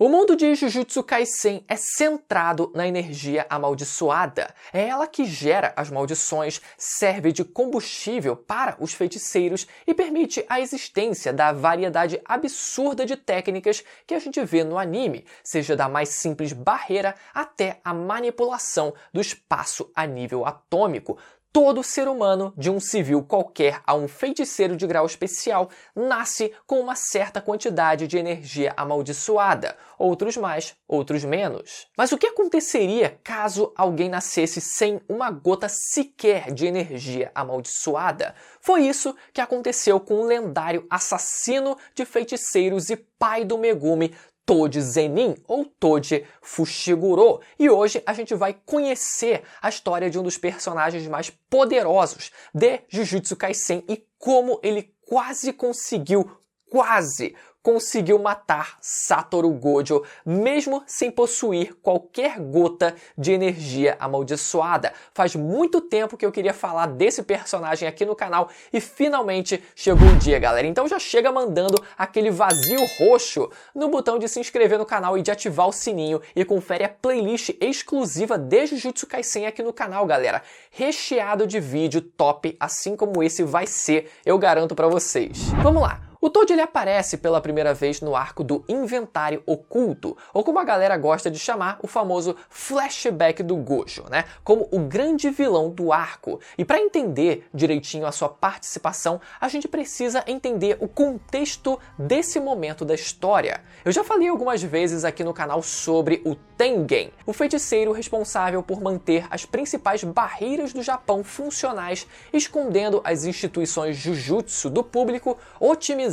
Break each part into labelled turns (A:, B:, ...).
A: O mundo de Jujutsu Kaisen é centrado na energia amaldiçoada. É ela que gera as maldições, serve de combustível para os feiticeiros e permite a existência da variedade absurda de técnicas que a gente vê no anime, seja da mais simples barreira até a manipulação do espaço a nível atômico. Todo ser humano, de um civil qualquer a um feiticeiro de grau especial, nasce com uma certa quantidade de energia amaldiçoada, outros mais, outros menos. Mas o que aconteceria caso alguém nascesse sem uma gota sequer de energia amaldiçoada? Foi isso que aconteceu com o lendário assassino de feiticeiros e pai do Megumi, Toji Zenin, ou Toji Fushiguro, e hoje a gente vai conhecer a história de um dos personagens mais poderosos de Jujutsu Kaisen e como ele quase conseguiu matar Satoru Gojo, mesmo sem possuir qualquer gota de energia amaldiçoada. Faz muito tempo que eu queria falar desse personagem aqui no canal e finalmente chegou o dia, galera. Então já chega mandando aquele vazio roxo no botão de se inscrever no canal e de ativar o sininho e confere a playlist exclusiva de Jujutsu Kaisen aqui no canal, galera. Recheado de vídeo top, assim como esse vai ser, eu garanto pra vocês. Vamos lá! O Toji ele aparece pela primeira vez no arco do Inventário Oculto, ou como a galera gosta de chamar, o famoso flashback do Gojo, né? Como o grande vilão do arco. E para entender direitinho a sua participação, a gente precisa entender o contexto desse momento da história. Eu já falei algumas vezes aqui no canal sobre o Tengen, o feiticeiro responsável por manter as principais barreiras do Japão funcionais, escondendo as instituições Jujutsu do público, otimizando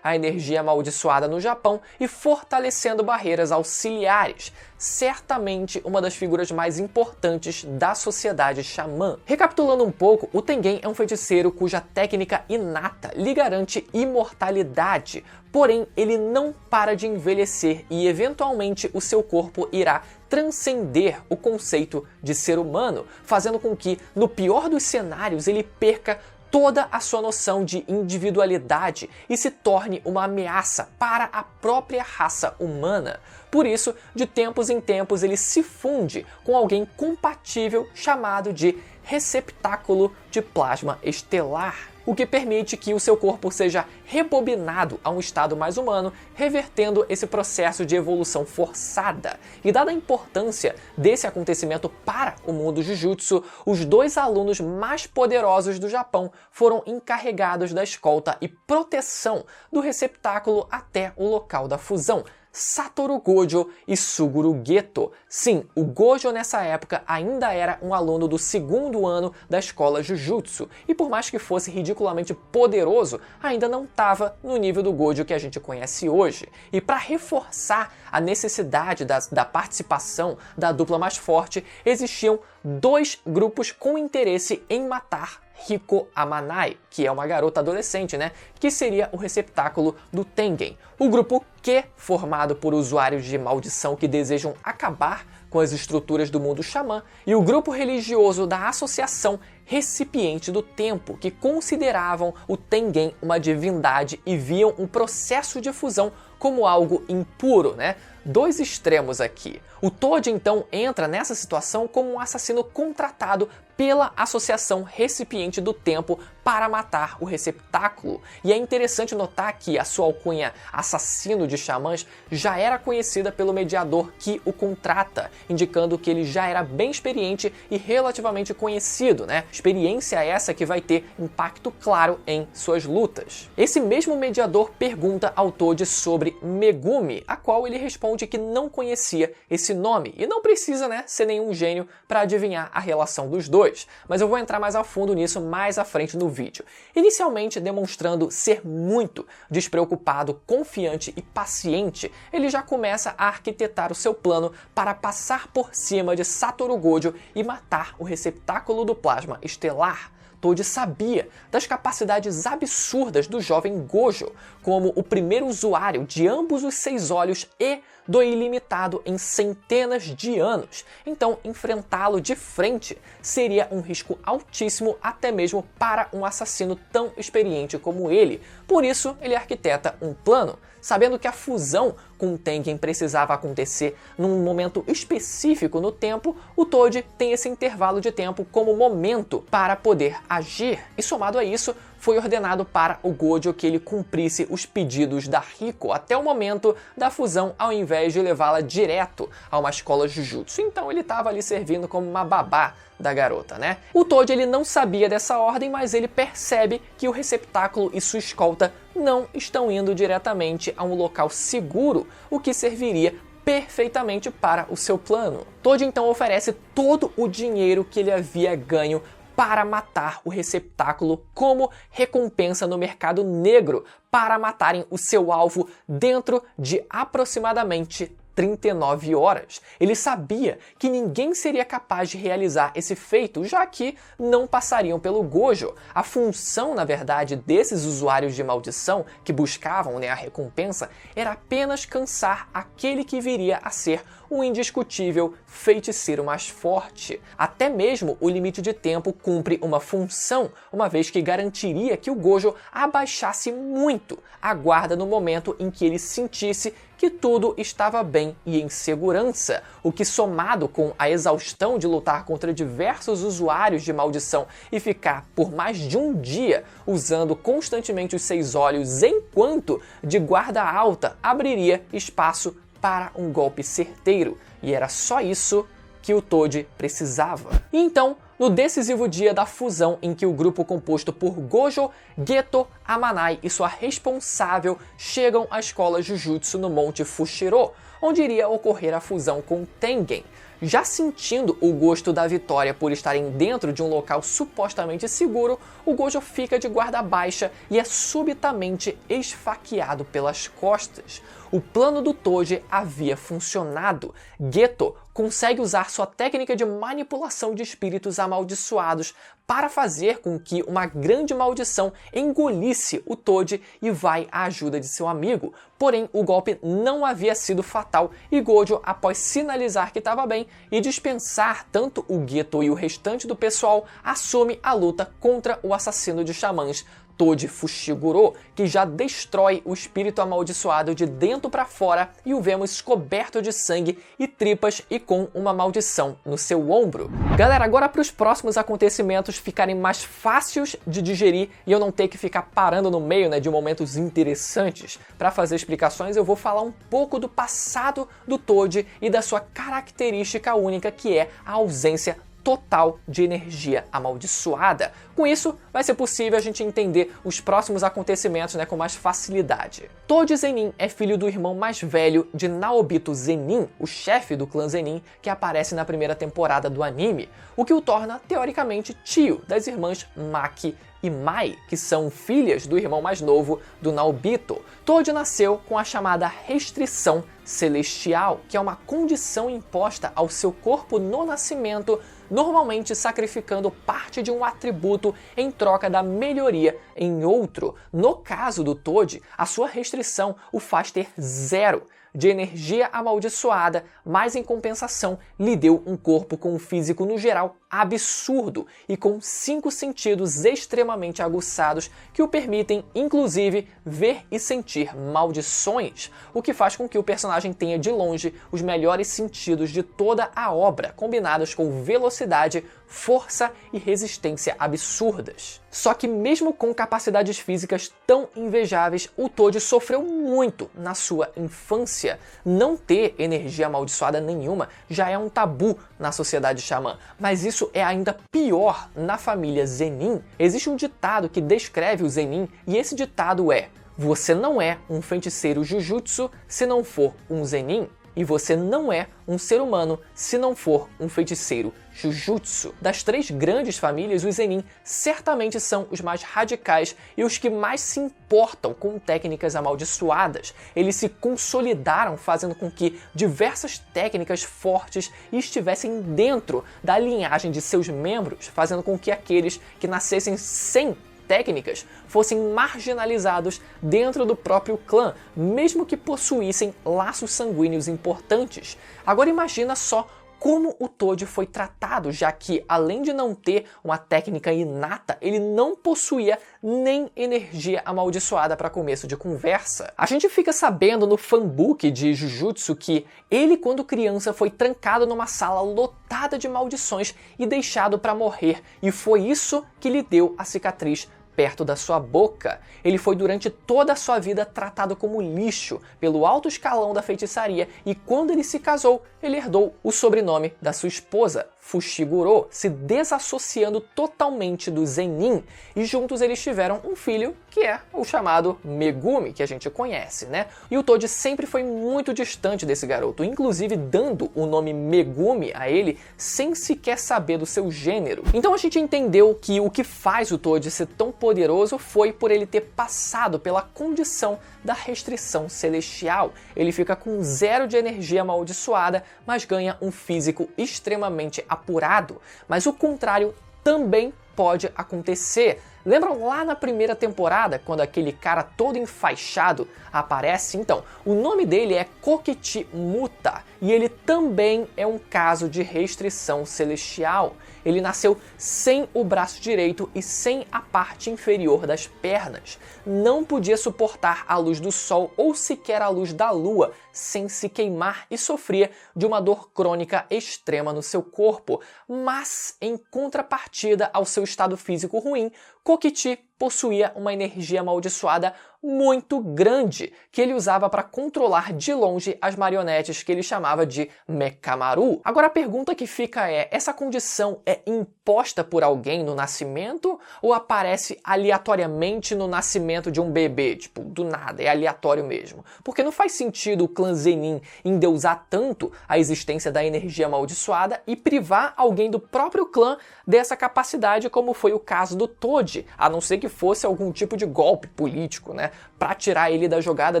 A: a energia amaldiçoada no Japão e fortalecendo barreiras auxiliares. Certamente uma das figuras mais importantes da sociedade xamã. Recapitulando um pouco, o Tengen é um feiticeiro cuja técnica inata lhe garante imortalidade, porém ele não para de envelhecer e eventualmente o seu corpo irá transcender o conceito de ser humano, fazendo com que, no pior dos cenários, ele perca toda a sua noção de individualidade e se torne uma ameaça para a própria raça humana. Por isso, de tempos em tempos, ele se funde com alguém compatível chamado de receptáculo de plasma estelar, o que permite que o seu corpo seja rebobinado a um estado mais humano, revertendo esse processo de evolução forçada. E dada a importância desse acontecimento para o mundo Jujutsu, os dois alunos mais poderosos do Japão foram encarregados da escolta e proteção do receptáculo até o local da fusão: Satoru Gojo e Suguru Geto. Sim, o Gojo nessa época ainda era um aluno do segundo ano da escola Jujutsu, e por mais que fosse ridiculamente poderoso, ainda não estava no nível do Gojo que a gente conhece hoje. E para reforçar a necessidade da participação da dupla mais forte, existiam dois grupos com interesse em matar Riko Amanai, que é uma garota adolescente, né? Que seria o receptáculo do Tengen. O grupo Q, formado por usuários de maldição que desejam acabar com as estruturas do mundo xamã, e o grupo religioso da Associação Recipiente do Tempo, que consideravam o Tengen uma divindade e viam um processo de fusão como algo impuro, né? Dois extremos aqui. O Toji então entra nessa situação como um assassino contratado pela Associação Recipiente do Tempo para matar o receptáculo. E é interessante notar que a sua alcunha assassino de xamãs já era conhecida pelo mediador que o contrata, indicando que ele já era bem experiente e relativamente conhecido, né? Experiência essa que vai ter impacto claro em suas lutas. Esse mesmo mediador pergunta ao Toji sobre Megumi, a qual ele responde que não conhecia esse nome e não precisa, né, ser nenhum gênio para adivinhar a relação dos dois, mas eu vou entrar mais a fundo nisso mais à frente no vídeo. Inicialmente demonstrando ser muito despreocupado, confiante e paciente, ele já começa a arquitetar o seu plano para passar por cima de Satoru Gojo e matar o receptáculo do plasma estelar. Toji sabia das capacidades absurdas do jovem Gojo, como o primeiro usuário de ambos os 6 olhos e do ilimitado em centenas de anos. Então, enfrentá-lo de frente seria um risco altíssimo até mesmo para um assassino tão experiente como ele. Por isso, ele arquiteta um plano. Sabendo que a fusão com Tengen precisava acontecer num momento específico no tempo, o Toji tem esse intervalo de tempo como momento para poder agir. E somado a isso, foi ordenado para o Gojo que ele cumprisse os pedidos da Riko até o momento da fusão, ao invés de levá-la direto a uma escola Jujutsu. Então ele estava ali servindo como uma babá da garota, né? O Toji ele não sabia dessa ordem, mas ele percebe que o receptáculo e sua escolta não estão indo diretamente a um local seguro, o que serviria perfeitamente para o seu plano. Toji então oferece todo o dinheiro que ele havia ganho para matar o receptáculo como recompensa no mercado negro para matarem o seu alvo dentro de aproximadamente 39 horas. Ele sabia que ninguém seria capaz de realizar esse feito, já que não passariam pelo Gojo. A função, na verdade, desses usuários de maldição que buscavam, a recompensa era apenas cansar aquele que viria a ser o indiscutível feiticeiro mais forte. Até mesmo o limite de tempo cumpre uma função, uma vez que garantiria que o Gojo abaixasse muito a guarda no momento em que ele sentisse que tudo estava bem e em segurança, o que, somado com a exaustão de lutar contra diversos usuários de maldição e ficar por mais de um dia usando constantemente os 6 olhos enquanto de guarda alta, abriria espaço para um golpe certeiro, e era só isso que o Toji precisava. E então, no decisivo dia da fusão em que o grupo composto por Gojo, Geto, Amanai e sua responsável chegam à escola Jujutsu no Monte Fushiro, onde iria ocorrer a fusão com Tengen. Já sentindo o gosto da vitória por estarem dentro de um local supostamente seguro, o Gojo fica de guarda baixa e é subitamente esfaqueado pelas costas. O plano do Toji havia funcionado. Geto consegue usar sua técnica de manipulação de espíritos amaldiçoados para fazer com que uma grande maldição engolisse o Toji e vai à ajuda de seu amigo. Porém, o golpe não havia sido fatal e Gojo, após sinalizar que estava bem e dispensar tanto o Geto e o restante do pessoal, assume a luta contra o assassino de xamãs Toji Fushiguro, que já destrói o espírito amaldiçoado de dentro para fora, e o vemos coberto de sangue e tripas e com uma maldição no seu ombro. Galera, agora para os próximos acontecimentos ficarem mais fáceis de digerir e eu não ter que ficar parando no meio, de momentos interessantes para fazer explicações, eu vou falar um pouco do passado do Toji e da sua característica única, que é a ausência total de energia amaldiçoada. Com isso, vai ser possível a gente entender os próximos acontecimentos com mais facilidade. Toji Zenin é filho do irmão mais velho de Naobito Zenin, o chefe do clã Zenin, que aparece na primeira temporada do anime, o que o torna, teoricamente, tio das irmãs Maki e Mai, que são filhas do irmão mais novo do Naobito. Toji nasceu com a chamada restrição celestial, que é uma condição imposta ao seu corpo no nascimento, normalmente sacrificando parte de um atributo em troca da melhoria em outro. No caso do Toji, a sua restrição o faz ter 0 de energia amaldiçoada, mas em compensação lhe deu um corpo com um físico no geral absurdo e com 5 sentidos extremamente aguçados que o permitem, inclusive, ver e sentir maldições, o que faz com que o personagem tenha de longe os melhores sentidos de toda a obra, combinados com velocidade, força e resistência absurdas. Só que mesmo com capacidades físicas tão invejáveis, o Toji sofreu muito na sua infância. Não ter energia amaldiçoada nenhuma já é um tabu na sociedade xamã, mas isso é ainda pior na família Zenin. Existe um ditado que descreve o Zenin e esse ditado é: você não é um feiticeiro Jujutsu se não for um Zenin, e você não é um ser humano se não for um feiticeiro Jujutsu. Das 3 grandes famílias, os Zenin certamente são os mais radicais e os que mais se importam com técnicas amaldiçoadas. Eles se consolidaram fazendo com que diversas técnicas fortes estivessem dentro da linhagem de seus membros, fazendo com que aqueles que nascessem sem técnicas fossem marginalizados dentro do próprio clã, mesmo que possuíssem laços sanguíneos importantes. Agora imagina só como o Toad foi tratado, já que, além de não ter uma técnica inata, ele não possuía nem energia amaldiçoada para começo de conversa. A gente fica sabendo no fanbook de Jujutsu que ele, quando criança, foi trancado numa sala lotada de maldições e deixado para morrer, e foi isso que lhe deu a cicatriz perto da sua boca. Ele foi durante toda a sua vida tratado como lixo pelo alto escalão da feitiçaria, e quando ele se casou, ele herdou o sobrenome da sua esposa, Fushiguro, se desassociando totalmente do Zenin, e juntos eles tiveram um filho que é o chamado Megumi, que a gente conhece, né? E o Toad sempre foi muito distante desse garoto, inclusive dando o nome Megumi a ele sem sequer saber do seu gênero. Então a gente entendeu que o que faz o Toad ser tão poderoso foi por ele ter passado pela condição da restrição celestial. Ele fica com 0 de energia amaldiçoada, mas ganha um físico extremamente apurado. Mas o contrário também pode acontecer. Lembram lá na primeira temporada, quando aquele cara todo enfaixado aparece? Então, o nome dele é Kokichi Muta, e ele também é um caso de restrição celestial. Ele nasceu sem o braço direito e sem a parte inferior das pernas. Não podia suportar a luz do sol ou sequer a luz da lua sem se queimar, e sofria de uma dor crônica extrema no seu corpo. Mas, em contrapartida ao seu estado físico ruim, Kokichi possuía uma energia amaldiçoada muito grande, que ele usava para controlar de longe as marionetes que ele chamava de Mekamaru. Agora a pergunta que fica é, essa condição é imposta por alguém no nascimento ou aparece aleatoriamente no nascimento de um bebê? Tipo, do nada, é aleatório mesmo. Porque não faz sentido o clã Zenin endeusar tanto a existência da energia amaldiçoada e privar alguém do próprio clã dessa capacidade, como foi o caso do Toad, a não ser que fosse algum tipo de golpe político, né? Para tirar ele da jogada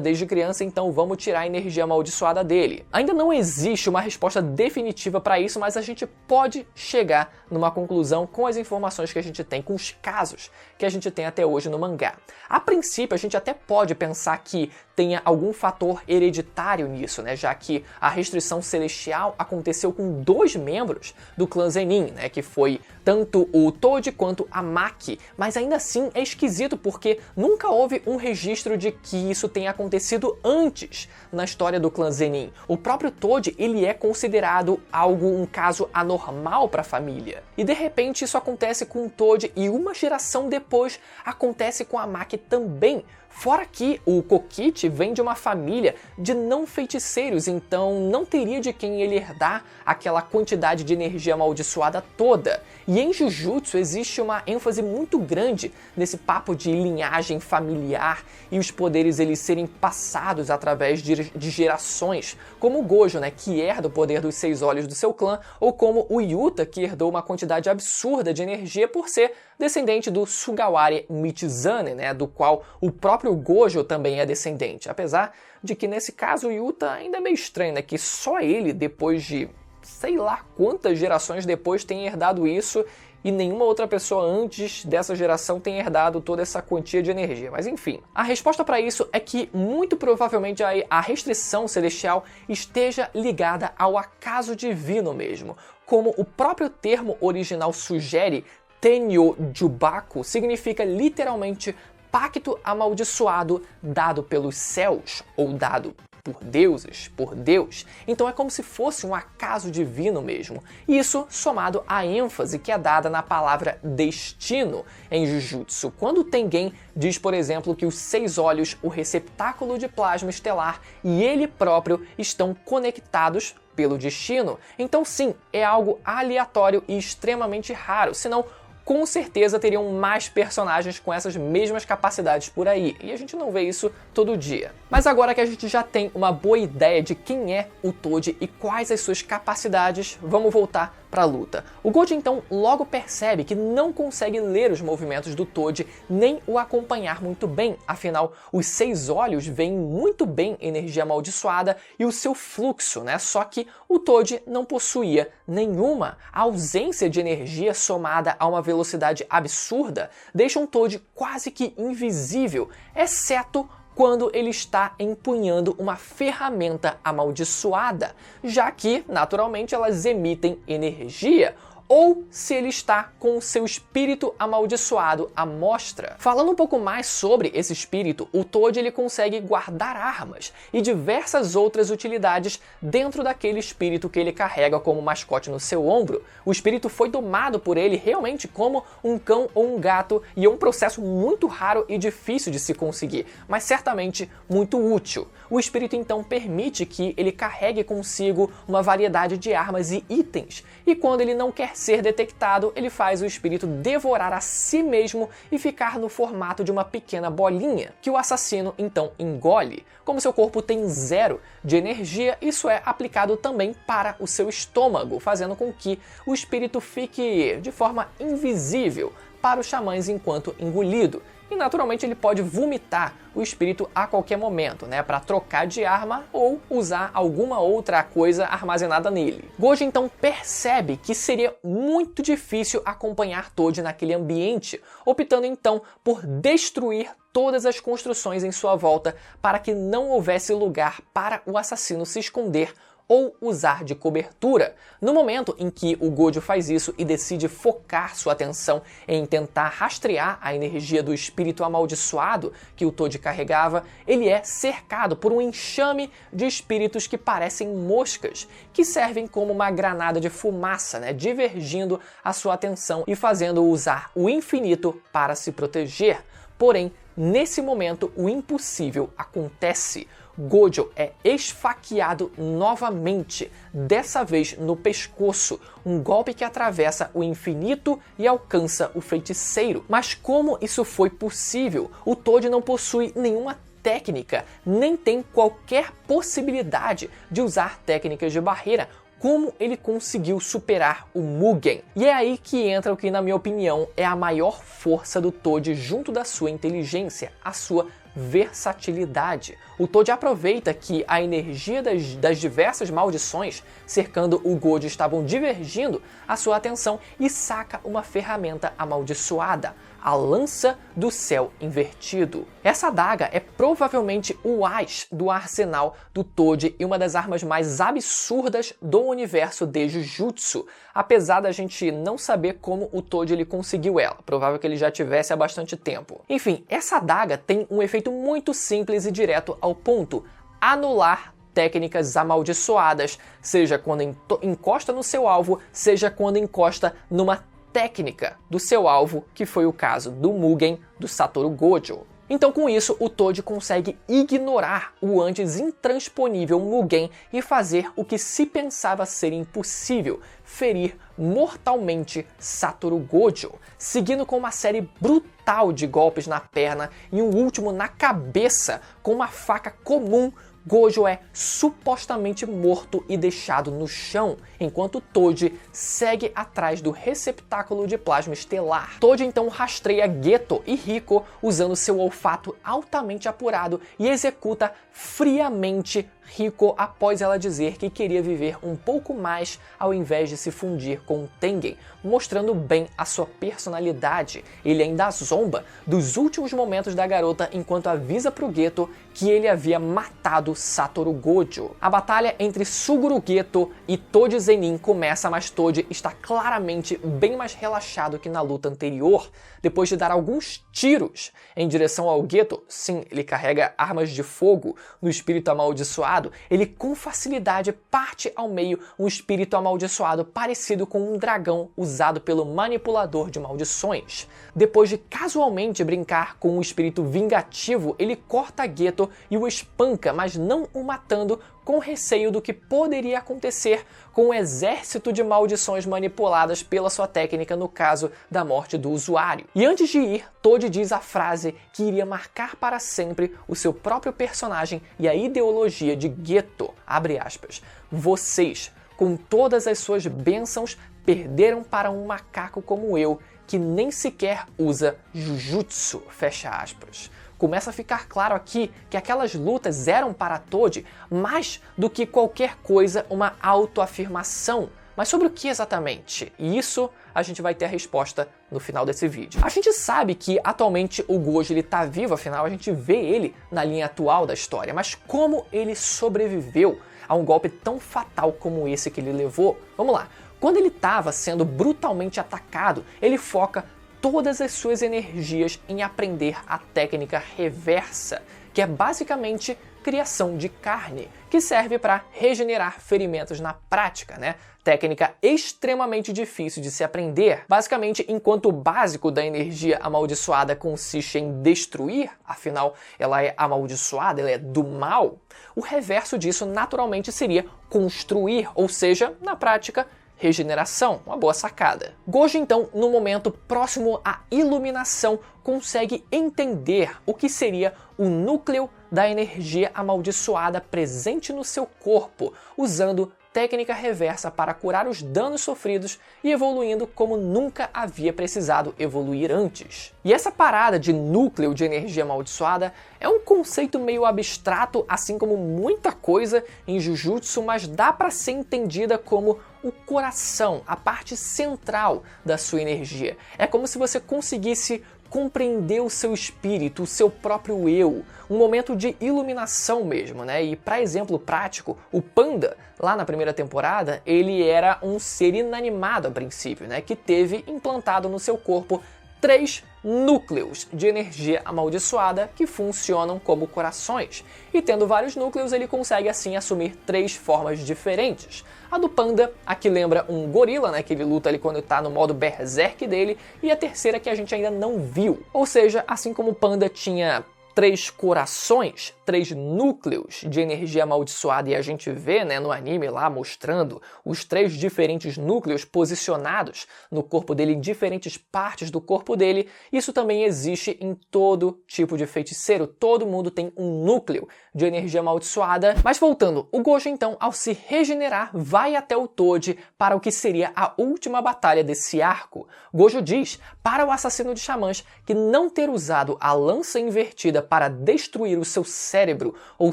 A: desde criança, então vamos tirar a energia amaldiçoada dele. Ainda não existe uma resposta definitiva para isso, mas a gente pode chegar numa conclusão com as informações que a gente tem, com os casos que a gente tem até hoje no mangá. A princípio, a gente até pode pensar que tenha algum fator hereditário nisso, né? Já que a restrição celestial aconteceu com 2 membros do clã Zenin, né? Que foi tanto o Toad quanto a Maki, mas ainda assim é esquisito porque nunca houve um registro de que isso tenha acontecido antes na história do clã Zenin. O próprio Toad, ele é considerado um caso anormal para a família. E de repente isso acontece com o Toad e uma geração depois acontece com a Maki também. Fora que o Kokichi vem de uma família de não feiticeiros, então não teria de quem ele herdar aquela quantidade de energia amaldiçoada toda. E em Jujutsu existe uma ênfase muito grande nesse papo de linhagem familiar e os poderes eles serem passados através de gerações, como o Gojo, né, que herda o poder dos 6 olhos do seu clã, ou como o Yuta, que herdou uma quantidade absurda de energia por ser descendente do Sugawari Michizane, né, do qual o próprio Gojo também é descendente, apesar de que nesse caso o Yuta ainda é meio estranho, né, que só ele, depois de sei lá quantas gerações depois, tem herdado isso e nenhuma outra pessoa antes dessa geração tem herdado toda essa quantia de energia. Mas enfim, a resposta para isso é que muito provavelmente a restrição celestial esteja ligada ao acaso divino mesmo. Como o próprio termo original sugere, Tenyo Jubaku significa literalmente pacto amaldiçoado dado pelos céus, ou dado por deuses, por Deus. Então é como se fosse um acaso divino mesmo. Isso somado à ênfase que é dada na palavra destino em Jujutsu. Quando Tengen diz, por exemplo, que os 6 olhos, o receptáculo de plasma estelar e ele próprio estão conectados pelo destino. Então sim, é algo aleatório e extremamente raro, senão com certeza teriam mais personagens com essas mesmas capacidades por aí, e a gente não vê isso todo dia. Mas agora que a gente já tem uma boa ideia de quem é o Toad e quais as suas capacidades, vamos voltar para a luta. O Gojo então logo percebe que não consegue ler os movimentos do Toji nem o acompanhar muito bem, afinal os 6 olhos veem muito bem energia amaldiçoada e o seu fluxo, né? Só que o Toji não possuía nenhuma. A ausência de energia somada a uma velocidade absurda deixa um Toji quase que invisível, exceto quando ele está empunhando uma ferramenta amaldiçoada, já que, naturalmente, elas emitem energia, ou se ele está com o seu espírito amaldiçoado à mostra. Falando um pouco mais sobre esse espírito, o Toji ele consegue guardar armas e diversas outras utilidades dentro daquele espírito que ele carrega como mascote no seu ombro. O espírito foi domado por ele realmente como um cão ou um gato e é um processo muito raro e difícil de se conseguir, mas certamente muito útil. O espírito então permite que ele carregue consigo uma variedade de armas e itens, e quando ele não quer ser detectado, ele faz o espírito devorar a si mesmo e ficar no formato de uma pequena bolinha, que o assassino então engole. Como seu corpo tem 0 de energia, isso é aplicado também para o seu estômago, fazendo com que o espírito fique de forma invisível para os xamãs enquanto engolido. E naturalmente ele pode vomitar o espírito a qualquer momento, né, para trocar de arma ou usar alguma outra coisa armazenada nele. Gojo então percebe que seria muito difícil acompanhar Toji naquele ambiente, optando então por destruir todas as construções em sua volta para que não houvesse lugar para o assassino se esconder ou usar de cobertura. No momento em que o Gojo faz isso e decide focar sua atenção em tentar rastrear a energia do espírito amaldiçoado que o Toji carregava, ele é cercado por um enxame de espíritos que parecem moscas, que servem como uma granada de fumaça, né, divergindo a sua atenção e fazendo-o usar o infinito para se proteger. Porém, nesse momento, o impossível acontece. Gojo é esfaqueado novamente, dessa vez no pescoço, um golpe que atravessa o infinito e alcança o feiticeiro. Mas como isso foi possível? O Toji não possui nenhuma técnica, nem tem qualquer possibilidade de usar técnicas de barreira. Como ele conseguiu superar o Mugen? E é aí que entra o que, na minha opinião, é a maior força do Toji junto da sua inteligência, a sua versatilidade. O Toji aproveita que a energia das diversas maldições cercando o Gojo estavam divergindo a sua atenção e saca uma ferramenta amaldiçoada, a Lança do Céu Invertido. Essa adaga é provavelmente o as do arsenal do Toji e uma das armas mais absurdas do universo de Jujutsu, apesar da gente não saber como o Toji ele conseguiu ela, provável que ele já tivesse há bastante tempo. Enfim, essa adaga tem um efeito muito simples e direto ao ponto: anular técnicas amaldiçoadas, seja quando encosta no seu alvo, seja quando encosta numa técnica do seu alvo, que foi o caso do Mugen do Satoru Gojo. Então com isso, o Toji consegue ignorar o antes intransponível Mugen e fazer o que se pensava ser impossível: ferir mortalmente Satoru Gojo, seguindo com uma série brutal de golpes na perna e um último na cabeça com uma faca comum. Gojo é supostamente morto e deixado no chão, enquanto Toji segue atrás do receptáculo de plasma estelar. Toji então rastreia Geto e Riko usando seu olfato altamente apurado e executa friamente Riko após ela dizer que queria viver um pouco mais ao invés de se fundir com Tengen, mostrando bem a sua personalidade. Ele ainda zomba dos últimos momentos da garota enquanto avisa pro Geto que ele havia matado Satoru Gojo. A batalha entre Suguru Geto e Toji Zenin começa, mas Toji está claramente bem mais relaxado que na luta anterior. Depois de dar alguns tiros em direção ao Geto, sim, ele carrega armas de fogo no espírito amaldiçoado, ele com facilidade parte ao meio um espírito amaldiçoado parecido com um dragão usado pelo manipulador de maldições. Depois de casualmente brincar com um espírito vingativo, ele corta Geto e o espanca, mas não o matando, com receio do que poderia acontecer com o exército de maldições manipuladas pela sua técnica no caso da morte do usuário. E antes de ir, Toji diz a frase que iria marcar para sempre o seu próprio personagem e a ideologia de Geto, abre aspas: "Vocês com todas as suas bênçãos, perderam para um macaco como eu, que nem sequer usa Jujutsu, fecha aspas. Começa a ficar claro aqui que aquelas lutas eram para Toji mais do que qualquer coisa uma autoafirmação. Mas sobre o que exatamente? E isso a gente vai ter a resposta no final desse vídeo. A gente sabe que atualmente o Gojo está vivo, afinal a gente vê ele na linha atual da história, mas como ele sobreviveu a um golpe tão fatal como esse que ele levou? Vamos lá. Quando ele estava sendo brutalmente atacado, ele foca todas as suas energias em aprender a técnica reversa, que é basicamente criação de carne, que serve para regenerar ferimentos na prática, né? Técnica extremamente difícil de se aprender. Basicamente, enquanto o básico da energia amaldiçoada consiste em destruir, afinal ela é amaldiçoada, ela é do mal, o reverso disso naturalmente seria construir, ou seja, na prática, regeneração, uma boa sacada. Gojo, então, no momento próximo à iluminação, consegue entender o que seria o núcleo da energia amaldiçoada presente no seu corpo, usando técnica reversa para curar os danos sofridos e evoluindo como nunca havia precisado evoluir antes. E essa parada de núcleo de energia amaldiçoada é um conceito meio abstrato, assim como muita coisa em Jujutsu, mas dá para ser entendida como o coração, a parte central da sua energia. É como se você conseguisse compreender o seu espírito, o seu próprio eu, um momento de iluminação mesmo, né? E para exemplo prático, o Panda, lá na primeira temporada, ele era um ser inanimado a princípio, né? Que teve implantado no seu corpo 3 núcleos de energia amaldiçoada que funcionam como corações. E tendo vários núcleos, ele consegue assim assumir 3 formas diferentes. A do Panda, a que lembra um gorila, né, que ele luta ali quando está no modo berserk dele, e a terceira que a gente ainda não viu. Ou seja, assim como o Panda tinha 3 corações, 3 núcleos de energia amaldiçoada, e a gente vê, né, no anime lá mostrando os 3 diferentes núcleos posicionados no corpo dele, em diferentes partes do corpo dele. Isso também existe em todo tipo de feiticeiro, todo mundo tem um núcleo de energia amaldiçoada. Mas voltando, o Gojo então, ao se regenerar, vai até o Toji para o que seria a última batalha desse arco. Gojo diz para o assassino de xamãs que não ter usado a lança invertida para destruir o seu cérebro ou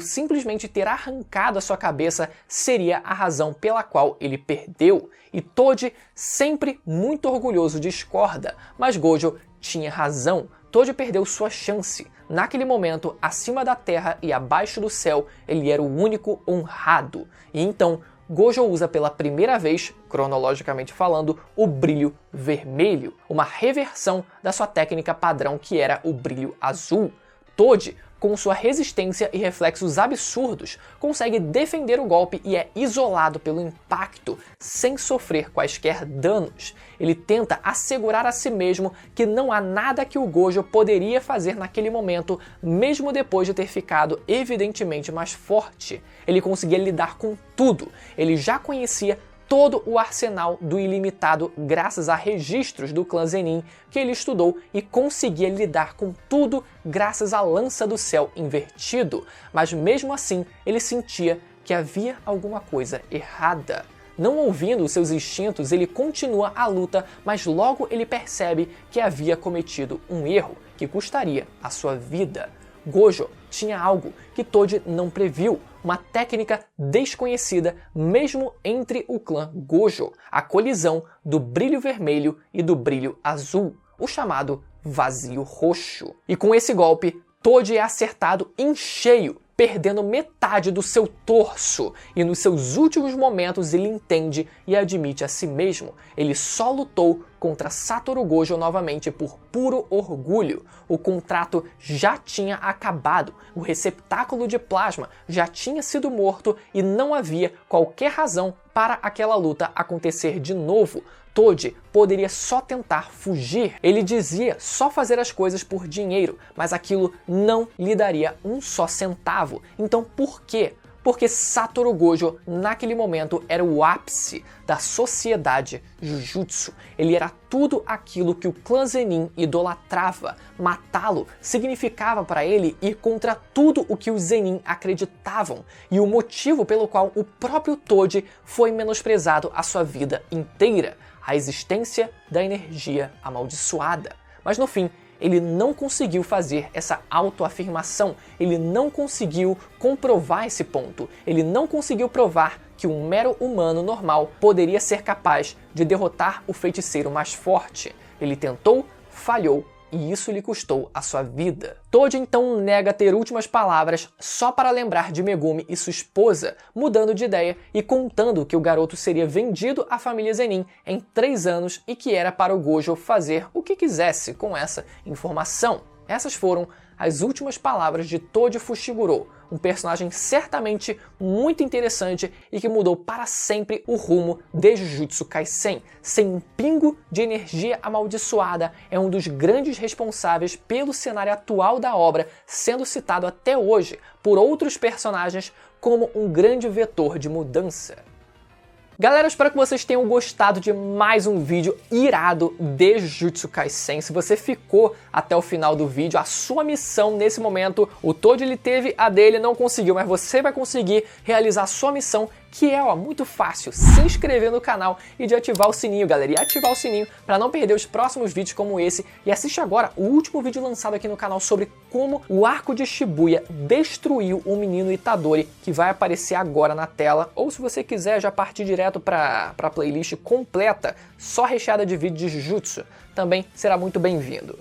A: simplesmente ter arrancado a sua cabeça seria a razão pela qual ele perdeu. E Toji, sempre muito orgulhoso, discorda, mas Gojo tinha razão. Toji perdeu sua chance. Naquele momento, acima da terra e abaixo do céu, ele era o único honrado. E então, Gojo usa pela primeira vez, cronologicamente falando, o brilho vermelho, uma reversão da sua técnica padrão que era o brilho azul. Toji, com sua resistência e reflexos absurdos, consegue defender o golpe e é isolado pelo impacto, sem sofrer quaisquer danos. Ele tenta assegurar a si mesmo que não há nada que o Gojo poderia fazer naquele momento, mesmo depois de ter ficado evidentemente mais forte. Ele conseguia lidar com tudo, ele já conhecia todo o arsenal do ilimitado graças a registros do clã Zenin que ele estudou e conseguia lidar com tudo graças à lança do céu invertido, mas mesmo assim ele sentia que havia alguma coisa errada. Não ouvindo os seus instintos, ele continua a luta, mas logo ele percebe que havia cometido um erro que custaria a sua vida. Gojo tinha algo que Toji não previu, uma técnica desconhecida mesmo entre o clã Gojo, a colisão do brilho vermelho e do brilho azul, o chamado vazio roxo. E com esse golpe, Toji é acertado em cheio, perdendo metade do seu torso, e nos seus últimos momentos ele entende e admite a si mesmo. Ele só lutou contra Satoru Gojo novamente por puro orgulho. O contrato já tinha acabado, o receptáculo de plasma já tinha sido morto e não havia qualquer razão para aquela luta acontecer de novo. Toji poderia só tentar fugir. Ele dizia só fazer as coisas por dinheiro, mas aquilo não lhe daria um só centavo. Então por quê? porque Satoru Gojo, naquele momento, era o ápice da sociedade Jujutsu. Ele era tudo aquilo que o clã Zenin idolatrava. Matá-lo significava para ele ir contra tudo o que os Zenin acreditavam, e o motivo pelo qual o próprio Toji foi menosprezado a sua vida inteira, a existência da energia amaldiçoada. Mas no fim, ele não conseguiu fazer essa autoafirmação, ele não conseguiu comprovar esse ponto, ele não conseguiu provar que um mero humano normal poderia ser capaz de derrotar o feiticeiro mais forte. Ele tentou, falhou, e isso lhe custou a sua vida. Toji então nega ter últimas palavras só para lembrar de Megumi e sua esposa, mudando de ideia e contando que o garoto seria vendido à família Zenin em 3 anos e que era para o Gojo fazer o que quisesse com essa informação. Essas foram as últimas palavras de Toji Fushiguro, um personagem certamente muito interessante e que mudou para sempre o rumo de Jujutsu Kaisen. Sem um pingo de energia amaldiçoada, é um dos grandes responsáveis pelo cenário atual da obra, sendo citado até hoje por outros personagens como um grande vetor de mudança. Galera, eu espero que vocês tenham gostado de mais um vídeo irado de Jujutsu Kaisen. Se você ficou até o final do vídeo, a sua missão nesse momento, o Toji ele teve a dele, não conseguiu, mas você vai conseguir realizar a sua missão, que é muito fácil, se inscrever no canal e de ativar o sininho, galera, e ativar o sininho para não perder os próximos vídeos como esse, e assiste agora o último vídeo lançado aqui no canal sobre como o arco de Shibuya destruiu o menino Itadori, que vai aparecer agora na tela, ou se você quiser já partir direto para a playlist completa, só recheada de vídeos de Jujutsu, também será muito bem-vindo.